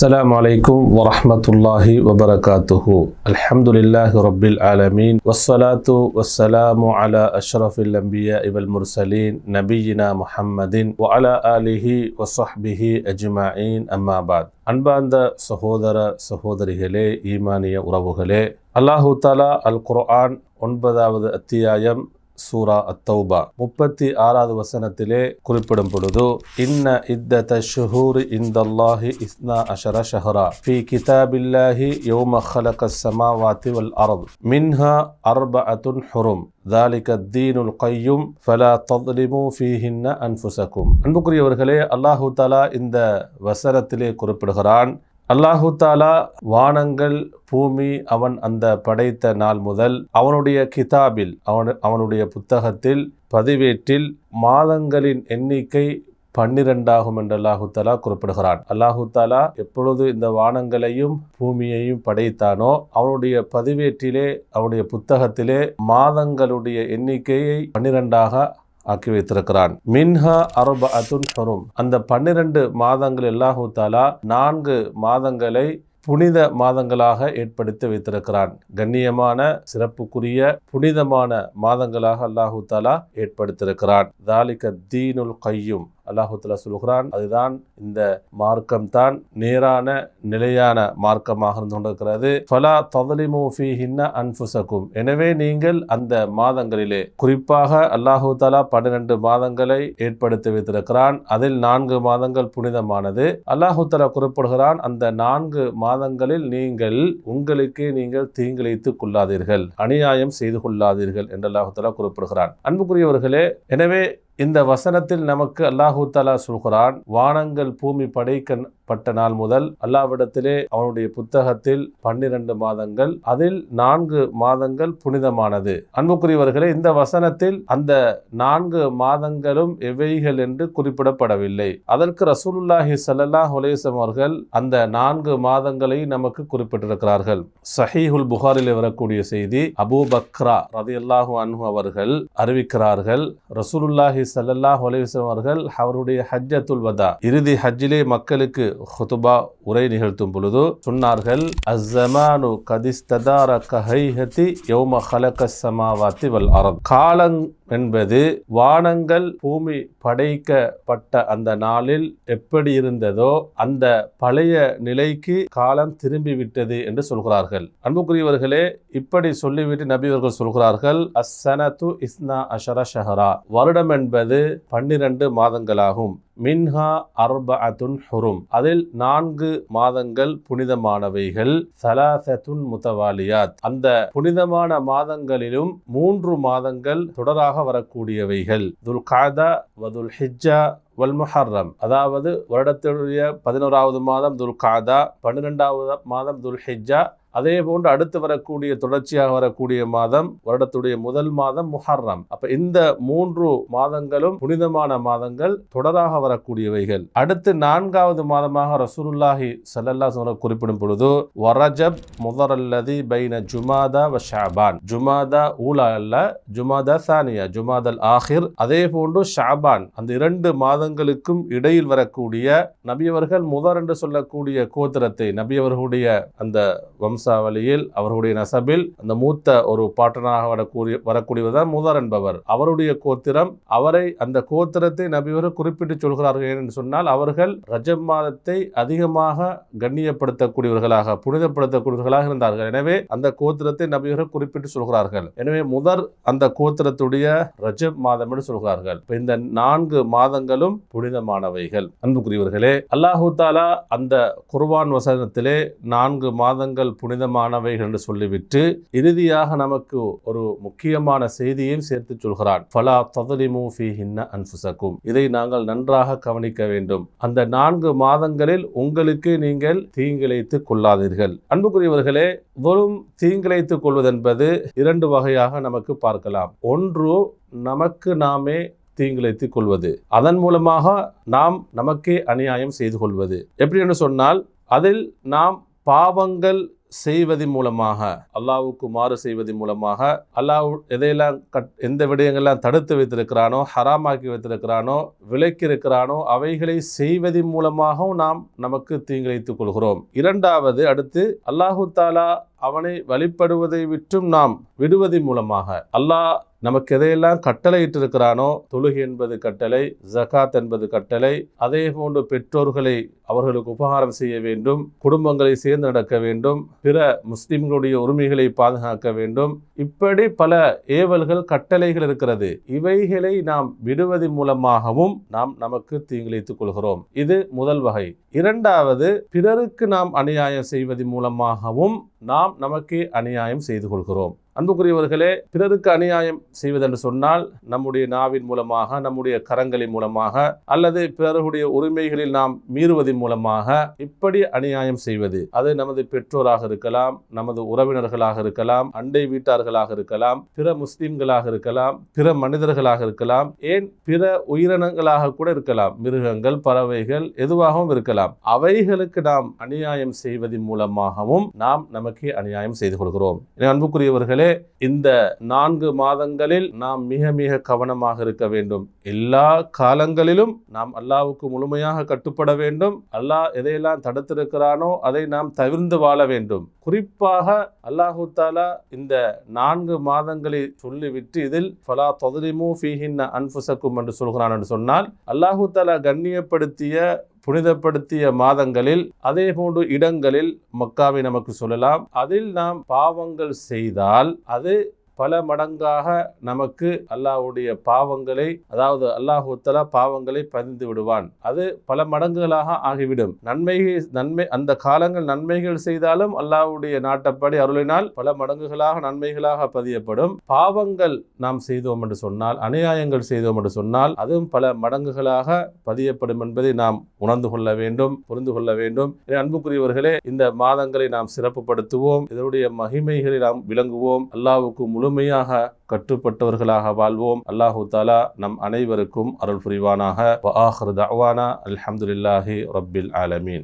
السلام عليكم ورحمة الله وبركاته. الحمد لله رب العالمين والصلاة والسلام على أشرف الأنبياء والمرسلين نبينا محمد وعلى آله وصحبه أجمعين أما بعد. அன்பார்ந்த சகோதர சகோதரிகளே, ஈமானிய உறவுகளே, அல்லாஹு தஆலா அல் குர்ஆன் 9வது அத்தியாயம் சூரா அத்தௌபா 36வது வசனத்திலே குறிப்பிடும் பொழுது, இன்ன இத்தத ஷுஹூரி இந்தல்லாஹி இஸ்னா அஷர ஷஹரா ஃபீ கிதாபில்லாஹி யௌம ஹலகஸ் ஸமாவாதி வல் அர்த் மின்ஹா அர்பஅத்துன் ஹுரும் ذلك الدين القيم فلا تظلموا فيهن أنفسكم. அன்புக்குரியவர்களே, அல்லாஹு தஆலா இந்த வசனத்திலே குறிப்பிடுகிறான், அல்லாஹு தாலா வானங்கள் பூமி அவன் அந்த படைத்த நாள் முதல் அவனுடைய கிதாபில் அவனுடைய புத்தகத்தில் பதிவேற்றில் மாதங்களின் எண்ணிக்கை 12 என்று அல்லாஹு தாலா குறிப்பிடுகிறான். அல்லாஹு தாலா எப்பொழுது இந்த வானங்களையும் பூமியையும் படைத்தானோ அவனுடைய பதிவேற்றிலே அவனுடைய புத்தகத்திலே மாதங்களுடைய எண்ணிக்கையை 12 ஆக்கி வைத்திருக்கிறான். மின்ஹா அர்பஅத்துன் ஹுரும், அந்த 12 மாதங்கள் அல்லாஹு தஆலா 4 மாதங்களை புனித மாதங்களாக ஏற்படுத்தி வைத்திருக்கிறான். கண்ணியமான சிறப்புக்குரிய புனிதமான மாதங்களாக அல்லாஹு தஆலா ஏற்படுத்தியிருக்கிறான். ذلك الدين القيم, அல்லாஹு தஆலா சொல்கிறான், அதுதான் இந்த மார்க்கம் தான் நேரான நிலையான மார்க்கமாக இருந்து கொண்டிருக்கிறது. ஃபலா தظلموا فيهن أنفسكم, எனவே நீங்கள் அந்த மாதங்களிலே, குறிப்பாக அல்லாஹு தஆலா 12 மாதங்களை ஏற்படுத்தி வைத்திருக்கிறான். அதில் 4 மாதங்கள் புனிதமானது. அல்லாஹு தஆலா குறிப்பிடுகிறான், அந்த 4 மாதங்களில் உங்களுக்கு நீங்கள் தீங்கிழைத்துக் கொள்ளாதீர்கள், அநியாயம் செய்து கொள்ளாதீர்கள் என்று அல்லாஹு தஆலா குறிப்பிடுகிறான். அன்புக்குரியவர்களே, எனவே இந்த வசனத்தில் நமக்கு அல்லாஹு தஆலா சொல்கிறான், வானங்கள் பூமி படைக்கப்பட்ட நாள் முதல் அல்லாஹ்விடத்திலே அவனுடைய புத்தகத்தில் 12 மாதங்கள், அதில் 4 மாதங்கள் புனிதமானது. அன்புக்குரியவர்களே, இந்த வசனத்தில் அந்த 4 மாதங்களும் எவைகள் என்று குறிப்பிடப்படவில்லை. அதற்கு ரசூலுல்லாஹி ஸல்லல்லாஹு அலைஹி வஸல்லம் அவர்கள் அந்த 4 மாதங்களை நமக்கு குறிப்பிட்டிருக்கிறார்கள். ஸஹீஹுல் புகாரில் வரக்கூடிய செய்தி, அபூ பக்ரா ரலியல்லாஹு அன்ஹு அவர்கள் அறிவிக்கிறார்கள், ரசூலுல்லாஹி ஸல்லல்லாஹு அலைஹி வஸல்லம் அவர்கள் அவருடைய ஹஜ்ஜத்துல் வதா, இறுதி ஹஜ்ஜிலே மக்களுக்கு ஹுதுபா உரை நிகழ்த்தும் பொழுது சொன்னார்கள், அஸ்ஸமானு கதிஸ்ததார கஹைஹதி யௌம ஹலகஸ் ஸமாவாதி வல் அர்த். காலம் என்பது வானங்கள் பூமி படைக்கப்பட்ட அந்த நாளில் எப்படி இருந்ததோ அந்த பழைய நிலைக்கு காலம் திரும்பிவிட்டது என்று சொல்கிறார்கள். அன்புக்குரியவர்களே, இப்படி சொல்லிவிட்டு நபி அவர்கள் சொல்கிறார்கள், அஸ்ஸனது இஸ்னா அஷர ஷஹரா, வருடம் என்பது 12 மாதங்களாகும். மின்ஹா அர்பஅத்துன் ஹுரும், அதில் 4 மாதங்கள் புனிதமானவைகள். ஸலாஸத்துன் முத்தவாலியாத், அந்த புனிதமான மாதங்களிலும் 3 மாதங்கள் தொடராக வரக்கூடியவைகள். துல் கஅதா வ துல் ஹிஜ்ஜா வல் முஹர்ரம், அதாவது வருடத்துடைய 11வது மாதம் துல் கஅதா, 12வது மாதம் துல் ஹிஜ்ஜா, அதே போன்று அடுத்து வரக்கூடிய தொடர்ச்சியாக வரக்கூடிய மாதம் வருடத்துடைய முதல் மாதம் முஹர்ரம். அப்ப இந்த 3 மாதங்களும் புனிதமான மாதங்கள், தொடராக வரக்கூடியவைகள். அடுத்து 4வது மாதமாக ரசூலுல்லாஹி ஸல்லல்லாஹு அலைஹி வஸல்லம் குறிப்பிடும் பொழுது, வரஜப் முதரல்லதி பைன ஜுமாதா வ ஷஅபான், ஜுமாதா ஊலா அல்ல, ஜுமாதா சானியா, ஜுமாதல் ஆஹிர், அதே போன்று ஷஅபான், அந்த 2 மாதங்களுக்கும் இடையில் வரக்கூடிய நபியவர்கள் முதர் என்று சொல்லக்கூடிய கோத்திரத்தை, நபியவர்களுடைய அந்த வம்சாவளியில் அவர்களுடைய நசபில் அந்த மூத்த ஒரு பாட்டனாக வரக்கூடியவர்தான் முதர் என்பவர், அவருடைய கோத்திரம். அவரை அந்த கோத்திரத்தை நபியவர்கள் குறிப்பிட்டு சொல்கிறார்கள் என்று சொன்னால், அவர்கள் ரஜப் மாதத்தை அதிகமாக கண்ணியப்படுத்தக்கூடியவர்களாக, புனிதப்படுத்தக்கூடியவர்களாக இருந்தார்கள். எனவே அந்த கோத்திரத்தை நபியவர்கள் குறிப்பிட்டு சொல்கிறார்கள். எனவே முதர் அந்த கோத்திரத்துடைய ரஜப் மாதம் என்று சொல்கிறார்கள். இந்த 4 மாதங்களும் புனிதமானவைகள். அன்புக்குரியவர்களே, அல்லாஹு தஆலா அந்த குர்ஆன் வசனத்திலே 4 மாதங்கள் புனிதமானவைகள் என்று சொல்லிவிட்டு இறுதியாக நமக்கு ஒரு முக்கியமான செய்தியையும் சேர்த்து சொல்கிறான், ஃபலா தظلموا فيهن أنفسكم, இதை நாங்கள் நன்றாக கவனிக்க வேண்டும். அந்த 4 மாதங்களில் உங்களுக்கு நீங்கள் தீங்கிழைத்துக் கொள்ளாதீர்கள். அன்புக்குரியவர்களே, வெறும் தீங்கிழைத்துக் கொள்வதென்பது 2 வகையாக நமக்கு பார்க்கலாம். ஒன்று, நமக்கு நாமே தீங்கிழைத்துக் கொள்வது, அதன் மூலமாக நாம் நமக்கே அநியாயம் செய்து கொள்வது. எப்படி என்று சொன்னால், அதில் நாம் பாவங்கள் செய்வதன் மூலமாக, அல்லாஹ்வுக்கு மாறு செய்வதன் மூலமாக, அல்லாஹ் எதையெல்லாம் எந்த விடயங்கள்லாம் தடுத்து வைத்திருக்கிறானோ, ஹராமாக்கி வைத்திருக்கிறானோ, விலக்கி இருக்கிறானோ அவைகளை செய்வதன் மூலமாகவும் நாம் நமக்கு தீங்கிழைத்துக் கொள்கிறோம். இரண்டாவது, அடுத்து அல்லாஹு தாலா அவனை வழிபடுவதை விட்டும் நாம் விடுவதன் மூலமாக, அல்லாஹ் நமக்கு எதையெல்லாம் கட்டளை இட்டிருக்கிறானோ, தொழுகை என்பது கட்டளை, ஜகாத் என்பது கட்டளை, அதே போன்று பெற்றோர்களை அவர்களுக்கு உபகாரம் செய்ய வேண்டும், குடும்பங்களை சேர்ந்து நடக்க வேண்டும், பிற முஸ்லிம்களுடைய உரிமைகளை பாதுகாக்க வேண்டும், இப்படி பல ஏவல்கள் கட்டளைகள் இருக்கிறது. இவைகளை நாம் விடுவதன் மூலமாகவும் நாம் நமக்கு தீங்கிழைத்துக் கொள்கிறோம். இது முதல் வகை. இரண்டாவது, பிறருக்கு நாம் அநியாயம் செய்வதன் மூலமாகவும் நாம் நமக்கே அநியாயம் செய்து கொள்கிறோம். அன்புக்குரியவர்களே, பிறருக்கு அநியாயம் செய்வதென்று சொன்னால் நம்முடைய நாவின் மூலமாக, நம்முடைய கரங்களின் மூலமாக, அல்லது பிறருடைய உரிமைகளில் நாம் மீறுவதன் மூலமாக இப்படி அநியாயம் செய்வது. அது நமது பெற்றோராக இருக்கலாம், நமது உறவினர்களாக இருக்கலாம், அண்டை வீட்டார்களாக இருக்கலாம், பிற முஸ்லிம்களாக இருக்கலாம், பிற மனிதர்களாக இருக்கலாம், ஏன் பிற உயிரினங்களாக கூட இருக்கலாம், மிருகங்கள், பறவைகள், எதுவாகவும் இருக்கலாம். அவைகளுக்கு நாம் அநியாயம் செய்வதன் மூலமாகவும் நாம் நமக்கே அநியாயம் செய்து கொள்கிறோம். அன்புக்குரியவர்களே, இந்த 4 மாதங்களில் நாம் மிக மிக கவனமாக இருக்க வேண்டும். எல்லா காலங்களிலும் நாம் அல்லாஹ்வுக்கு முழுமையாக கட்டுப்பட வேண்டும். அல்லாஹ் எதையெல்லாம் தடுத்திருக்கிறானோ அதை நாம் தவிர்த்து வாழ வேண்டும். குறிப்பாக அல்லாஹு தாலா இந்த 4 மாதங்களை சொல்லிவிட்டு இதில் ஃபலா தظلموا فيهن أنفسكم என்று சொல்கிறான் என்று சொன்னால், அல்லாஹு தாலா கண்ணியப்படுத்திய புனிதப்படுத்திய மாதங்களில், அதே போன்று இடங்களில் மக்காவை நமக்கு சொல்லலாம், அதில் நாம் பாவங்கள் செய்தால் அது பல மடங்காக நமக்கு அல்லாஹ்வுடைய பாவங்களை, அதாவது அல்லாஹ் தஆலா பாவங்களை பதிந்து விடுவான். அது பல மடங்குகளாக ஆகிவிடும். நன்மை அந்த காலங்கள் நன்மைகள் செய்தாலும் அல்லாஹ்வுடைய நாட்டப்படி அருளினால் பல மடங்குகளாக நன்மைகளாக பதியப்படும். பாவங்கள் நாம் செய்தோம் என்று சொன்னால், அநியாயங்கள் செய்தோம் என்று சொன்னால் அதுவும் பல மடங்குகளாக பதியப்படும் என்பதை நாம் உணர்ந்து கொள்ள வேண்டும், புரிந்து கொள்ள வேண்டும். அன்புக்குரியவர்களே, இந்த மாதங்களை நாம் சிறப்புப்படுத்துவோம், இதனுடைய மகிமைகளை நாம் விளங்குவோம், அல்லாஹ்வுக்கு முழுமையாக கட்டுப்பட்டவர்களாக வாழ்வோம். அல்லாஹு தஆலா நம் அனைவருக்கும் அருள் புரிவானாக. வ ஆகிரு தஅவானா அல்ஹம்துலில்லாஹி ரப்பில் ஆலமீன்.